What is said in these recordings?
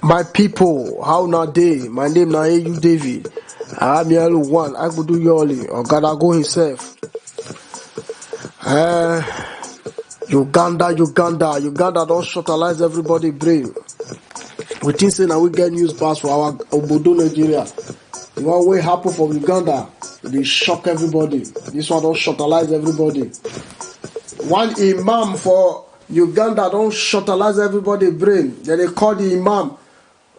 My people, how na day? My name na AU David. I'm yellow one. I could do yoli or gotta go himself. Uganda don't shortalize everybody brain. We think say now we get news pass for our Obodo Nigeria. The one way happen from Uganda, they shock everybody. This one don't shortalize everybody. One imam for Uganda don't shortalize everybody brain. Then they call the imam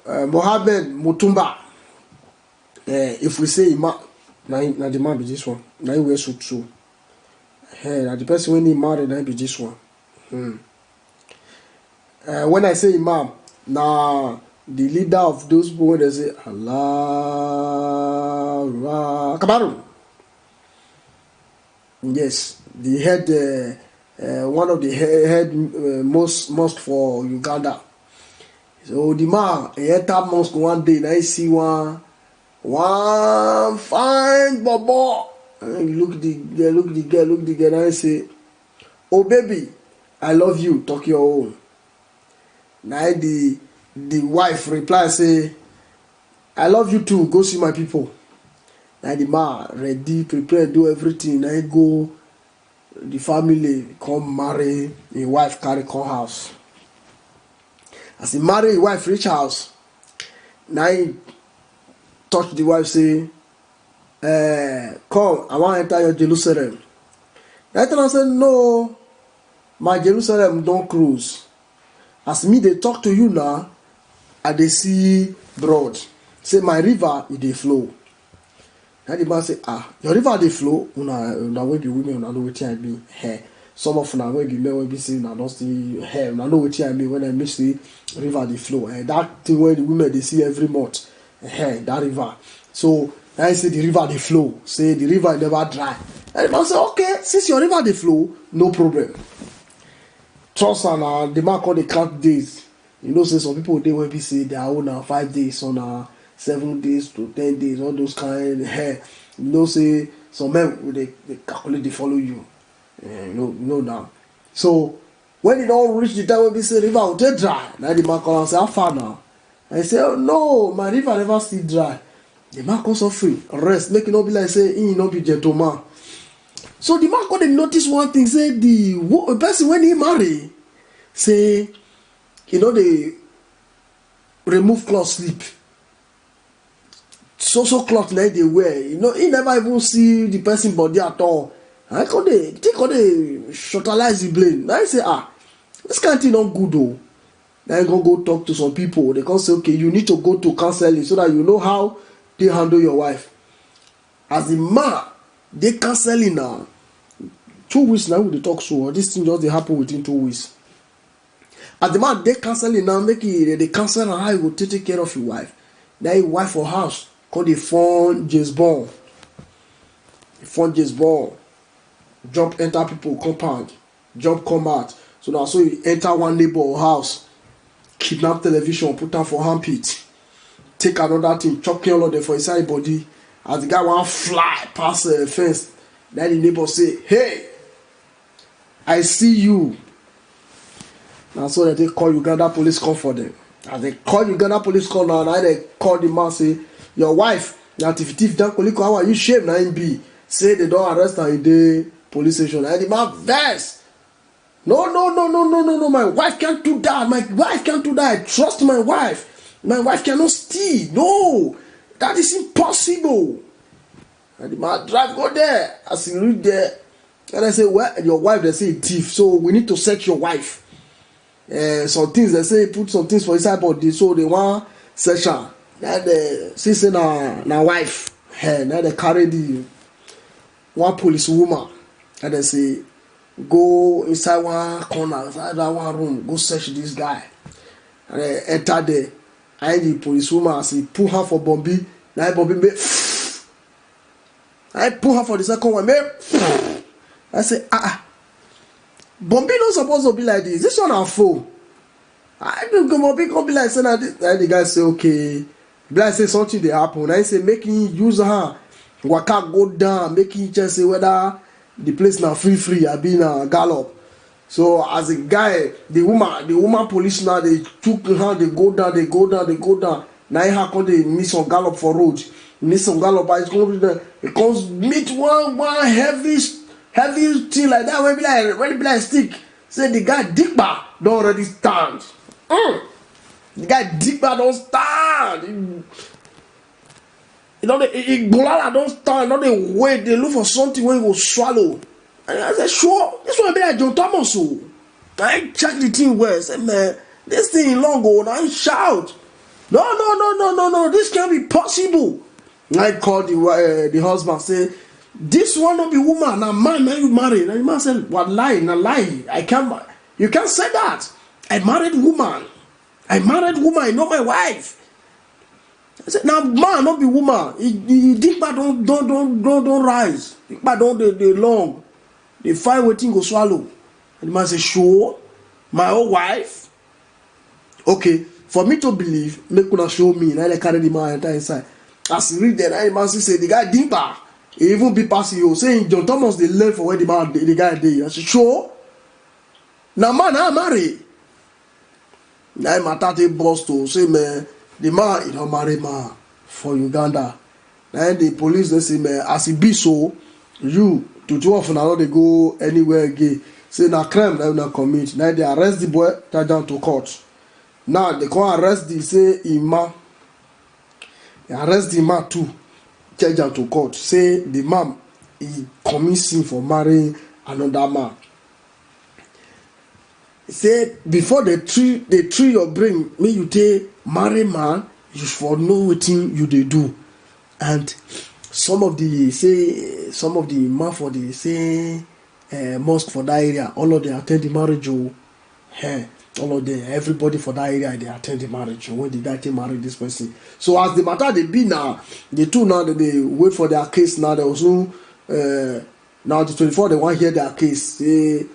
Mohammed Mutumba. If we say imam, now the man be this one. Now we so true. Now the person when he married, now be this one. When I say imam, now the leader of those people they say Allah Kabaru. Yes, the head, one of the head mosque for Uganda. So the man he enter mosque one day, and I see one fine bobo. And you look the girl, and I say, "Oh baby, I love you. Talk your own." Now the wife reply say, "I love you too. Go see my people." Now the man ready, prepare, do everything. Now he go, the family come marry, the wife carry come house. As he marry his wife reach house, now he touch the wife say, come, I want to enter your Jerusalem. That time I said, no, my Jerusalem don't cruise. As me they talk to you now, I they see broad. Say my river it they flow. Now the man say, your river they flow. Una will be women, una know what I mean. Hey. Some of una will be men will be saying, I don't see hair. Una know what I mean when I miss the river they flow. That thing where the women they see every month. That river. So I say the river they flow. Say the river never dry. And the man say, okay, since your river they flow, no problem. Trust and the man call the count days. You know, say some people they will be say they are on 5 days, on 7 days to 10 days, all those kind hair. You know, say some men they calculate they follow you. You know now. So when it don't reach the time when we say river will they dry. Now the man call and say, how far now? I say, oh no, my river never still dry. The man come so free, rest, make it not be like say he not be gentleman. So the man come notice one thing, say the person when he marry, say they remove cloth sleep. So cloth like they wear, he never even see the person body at all. I think they shortalize the blame. Now I say, this kind of thing not good though. Now you go talk to some people. They can say, okay, you need to go to counseling so that you know how they handle your wife. As a man, they counseling now. 2 weeks now we talk so. This thing just they happen within 2 weeks. As the man, they counseling now, make it they counsel on how you will take care of your wife. Now your wife for house called the phone James Bond. The phone James Bond. Jump enter people compound. Jump come out. So now so you enter one neighbor house. Kidnap television, put am for armpit, take another thing, chop all of them for inside body. As the guy want fly past the fence, then the neighbor say, hey, I see you. Now so that they call Uganda police come for them. As they call Uganda police come now they call the man say, your wife, now if don't call how are you shame now be? Say they don't arrest her in the police station. And the man vex. No, my wife can't do that. My wife can't do that. I trust my wife. My wife cannot steal. No, that is impossible. And the man drive go there. As he reach there, and I say, well, your wife, they say thief. So we need to search your wife. Some things, they say, put some things for inside body. So they want search her. Then they say, na wife. Now they carry the one police woman. And they say, go inside one corner, inside that one room, go search this guy. And I enter there. And the police woman say, pull her for Bombi. Now Bombi make I pull her for the second one. I say, Bombi not supposed to be like this. This one a fool. I don't go Bombi can't be like saying that. And the guy say, okay. Blind say something they happen. I say making use her. Waka go down, making just say whether the place now free, I be na gallop. So as a guy, the woman police now, they took her, they go down. Now how come they miss some gallop for road? Miss some gallop, but it comes meet one heavy thing like that. When it be like stick, say the guy Digba don't already stand. The guy Digba don't stand. You know, Igbolala don't stand. You know, they wait, they look for something when he will swallow. And I said, sure, this one be like John Thomas. So I check the thing well. I said, man, this thing long go. And I shout, no, this can't be possible. And I called the husband, say, this one not be woman, now man, you married. And the man said, what lie, na lie. You can't say that. I married woman, you know my wife. I said, now man, not be woman. He Digba don't rise. Digba don't they long. They find waiting go swallow. And the man say, sure, my own wife. Okay, for me to believe, make una show me. Now they carry the man enter inside. As he read there, the man say the guy Digba. He even be passing you saying John Thomas they learn for where the guy dey. I say, sure. Now man, I marry. Now my tate boss to say, man, the man he don't marry man for Uganda. Now the police they say, man, as he be so, you to 12 now they go anywhere again. Say na crime that una commit. Now they arrest the boy, take down to court. Now they come arrest the say Ima. They arrest the man too, take down to court. Say the man he commit sin for marrying another man. Say before they treat your brain, may you take marry man, you for know wetin you dey do. And some of the man for the say mosque for that area, all of them attend the marriage. All of them, everybody for that area, they attend the marriage when the guy take marry this person. So as the matter they be now, the two now they wait for their case now. They also now the 24 they want hear their case. Say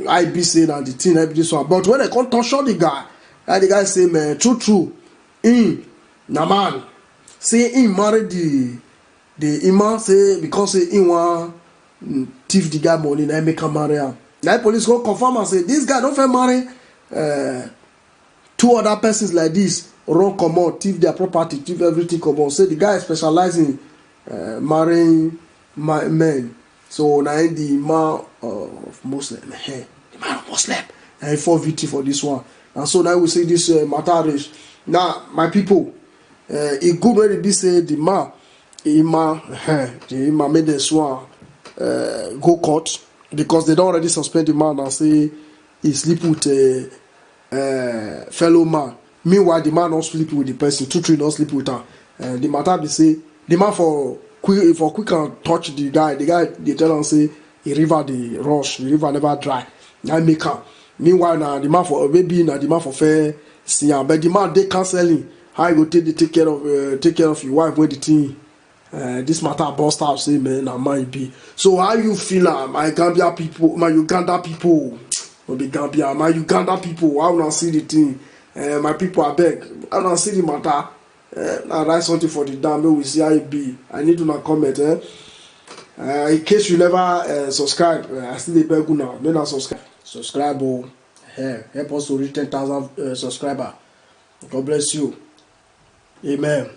I be saying that the thing I be this one, but when they come touch on the guy, and the guy say, man, true, na man, say him marry the imam, say because say he want thief the guy money, now make him marry him. Now police go confirm and say this guy don't fit marry two other persons like this, run come out, thief their property, thief everything come out. Say the guy specialize in marrying men. So now the man of Muslim, the man of Muslim, and he fall victim for this one. And so now we see this matter is now my people. It good when it be say the man, the imam made the swan go court because they don't already suspend the man and say he sleep with a fellow man. Meanwhile, the man not sleep with the person. Two not sleep with her. The matter be say the man for quick and touch the guy they tell him say the river the rush, the river never dry. I make her. Meanwhile now the man for baby now the man for fair see her. But the man they canceling. How you go take care of your wife with the thing. This matter bust out say man I might be. So how you feel my Gambia people, my Uganda people, no be Gambia, my Uganda people, how una see the thing? My people I beg, how una see the matter? I write something for the damn we see how it be. I need to comment. In case you never subscribe, I still beg you now. Don't subscribe. Subscribe, help us to reach 10,000 subscribers. God bless you. Amen.